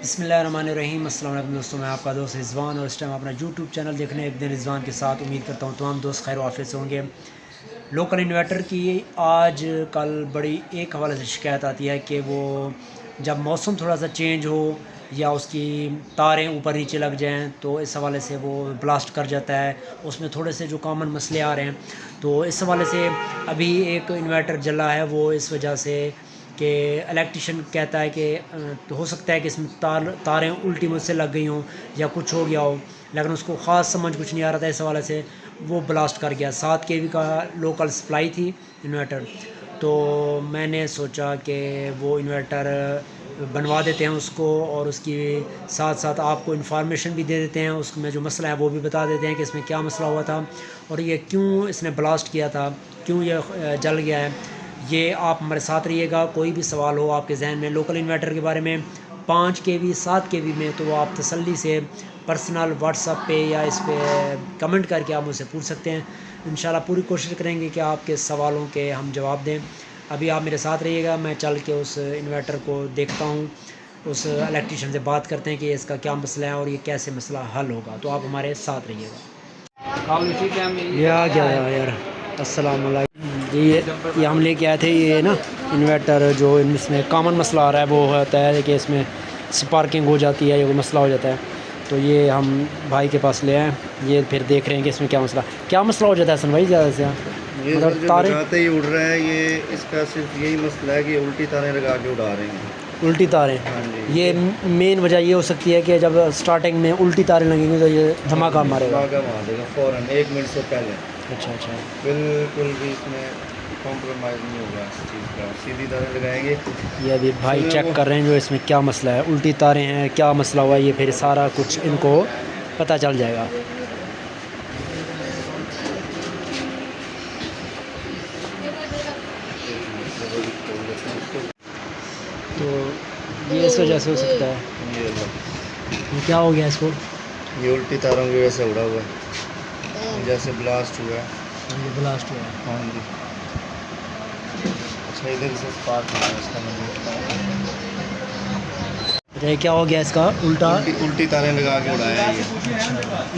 बिस्मिल्लाहिर्रहमानिर्रहीम। अस्सलाम वालेकुम दोस्तों, मैं आपका दोस्त रिज़वान और इस टाइम अपना यूट्यूब चैनल देखने एक दिन रिज़वान के साथ। उम्मीद करता हूँ तमाम दोस्त खैर वाफियत से होंगे। लोकल इन्वर्टर की आज कल बड़ी एक हवाले से शिकायत आती है कि वो जब मौसम थोड़ा सा चेंज हो या उसकी तारें ऊपर नीचे लग जाएं तो इस हवाले से वो ब्लास्ट कर जाता है। उसमें थोड़े से जो कॉमन मसले आ रहे हैं, तो इस हवाले से अभी एक इन्वर्टर जला है वो इस वजह से कि इलेक्ट्रिशियन कहता है कि तो हो सकता है कि इसमें तारें उल्टी मुझसे लग गई हों या कुछ हो गया हो, लेकिन उसको ख़ास समझ कुछ नहीं आ रहा था। इस हवाले से वो ब्लास्ट कर गया। 7 kV का लोकल सप्लाई थी इन्वर्टर, तो मैंने सोचा कि वो इन्वर्टर बनवा देते हैं उसको, और उसकी साथ साथ आपको इन्फॉर्मेशन भी दे देते हैं, उसमें जो मसला है वो भी बता देते हैं कि इसमें क्या मसला हुआ था और ये क्यों इसने ब्लास्ट किया था, क्यों ये जल गया है। ये आप हमारे साथ रहिएगा। कोई भी सवाल हो आपके जहन में लोकल इन्वर्टर के बारे में 5 kV 7 kV में, तो वो आप तसल्ली से पर्सनल व्हाट्सएप पे या इस पे कमेंट करके आप मुझसे पूछ सकते हैं। इंशाल्लाह पूरी कोशिश करेंगे कि आपके सवालों के हम जवाब दें। अभी आप मेरे साथ रहिएगा, मैं चल के उस इन्वर्टर को देखता हूँ, उस इलेक्ट्रिशियन से बात करते हैं कि इसका क्या मसला है और ये कैसे मसला हल होगा। तो आप हमारे साथ रहिएगा। ये आ गया यार। अस्सलाम वालेकुम जी। ये हम लेके आए थे ये ना इन्वर्टर, जो इसमें कॉमन मसला आ रहा है वो होता है कि इसमें स्पार्किंग हो जाती है, ये मसला हो जाता है। तो ये हम भाई के पास ले आए, ये फिर देख रहे हैं कि इसमें क्या मसला हो जाता है। सन भाई ज़्यादा से ये मतलब तारे लगाते ही उड़ रहा है, ये इसका सिर्फ यही मसला है कि उल्टी तारें लगा के उड़ा रहे हैं। उल्टी तारें, हाँ जी। ये मेन वजह ये हो सकती है कि जब स्टार्टिंग में उल्टी तारें लगेंगी तो ये धमाका मारेगा, धमाका मार देगा फ़ौरन 1 मिनट से पहले। अच्छा। बिल्कुल भी इसमें कॉम्प्रोमाइज़ नहीं होगा इस चीज़ का, सीधी तारें लगाएंगे। ये अभी भाई चेक कर रहे हैं जो इसमें क्या मसला है, उल्टी तारें हैं, क्या मसला हुआ है, ये फिर सारा कुछ इनको पता चल जाएगा। तो ये इस वजह से हो सकता है। ये क्या हो गया इसको? ये उल्टी तारों की वजह से उड़ा हुआ है, जैसे ब्लास्ट हुआ है। ये ब्लास्ट हुआ है। हाँ जी। अच्छा, इधर से स्पार्क हुआ है इसका मतलब। अच्छा, ये क्या हो गया इसका? उल्टी तारें लगा के उड़ाया है ये।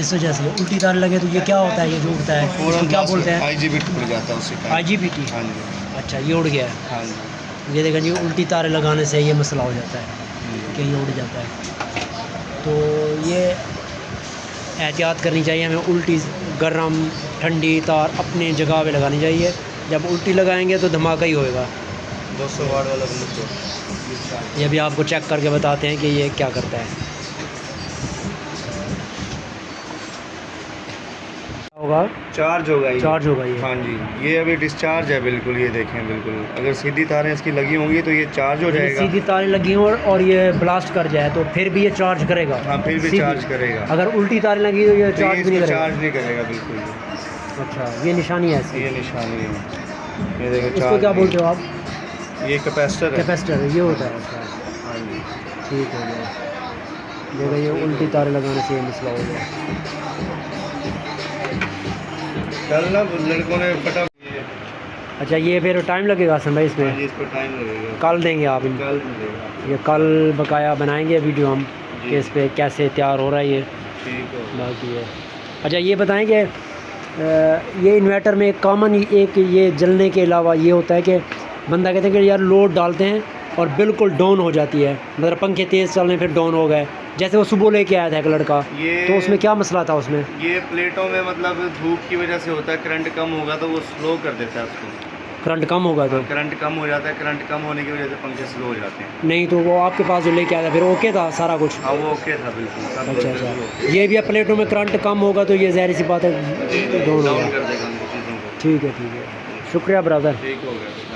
इस वजह से उल्टी तार लगे तो ये क्या होता है, ये जो उड़ता है इसको क्या बोलते हैं? IGBT उड़ जाता है उसी का। IGBT। हाँ जी। अच्छा, ये उड़ गया है। हाँ जी। ये देखें जी, उल्टी तारें लगाने से ये मसला हो जाता है कि ये उड़ जाता है। तो ये एहतियात करनी चाहिए हमें, उल्टी गर्म ठंडी तार अपने जगह पे लगानी चाहिए। जब उल्टी लगाएंगे तो धमाका ही होएगा। 200 वाट वाला बल्ब तो ये भी आपको चेक करके बताते हैं कि ये क्या करता है। होगा चार्ज होगा ये। चार्ज होगा ये। हाँ जी, ये अभी डिस्चार्ज है बिल्कुल। ये देखें बिल्कुल, अगर सीधी तारें इसकी लगी होंगी तो ये चार्ज हो जाएगा। सीधी तारें लगी हों और ये ब्लास्ट कर जाए तो फिर भी ये चार्ज करेगा। हाँ, फिर भी चार्ज करेगा। अगर उल्टी तारें लगी तो ये चार्ज भी नहीं करेगा। चार्ज नहीं करेगा बिल्कुल भी। अच्छा, ये निशानी है इसकी। ये निशानी है, ये देखो। इसको क्या बोलते हो आप? ये कैपेसिटर है। कैपेसिटर ये होता है। अच्छा, हाँ जी, ठीक हो गया। देखो, ये उल्टी तारें लगाने से ये मसला हो गया। कल ना लड़कों ने फटा। अच्छा, ये फिर टाइम लगेगा हसन भाई इसमें? हाँ जी, इस पर टाइम लगेगा। कल देंगे आप इनको? कल मिलेगा। ये कल बकाया बनाएंगे वीडियो हम कि इस पर कैसे तैयार हो रहा है ये। ठीक है, बाकी है। अच्छा, ये बताएं कि ये इन्वर्टर में कॉमन एक ये जलने के अलावा ये होता है कि बंदा कहते हैं कि यार लोड डालते हैं और बिल्कुल डाउन हो जाती है, मतलब पंखे तेज़ चल रहे फिर डाउन हो गए। जैसे वो सुबह लेके आया था एक लड़का, तो उसमें क्या मसला था उसमें? ये प्लेटों में मतलब धूप की वजह से होता है, करंट कम होगा तो वो स्लो कर देता है उसको। करंट कम होगा तो? करंट कम हो जाता है, करंट कम होने की वजह से पंखे स्लो हो जाते हैं। नहीं तो वो आपके पास जो लेके आया था फिर ओके था सारा कुछ? हाँ, वो ओके था बिल्कुल। अच्छा। ये भी प्लेटों में करंट कम होगा तो ये ज़ाहिर सी बात है डाउन होगा। कर देगा चीज़ों को। ठीक है, शुक्रिया ब्रदर। ठीक हो गया।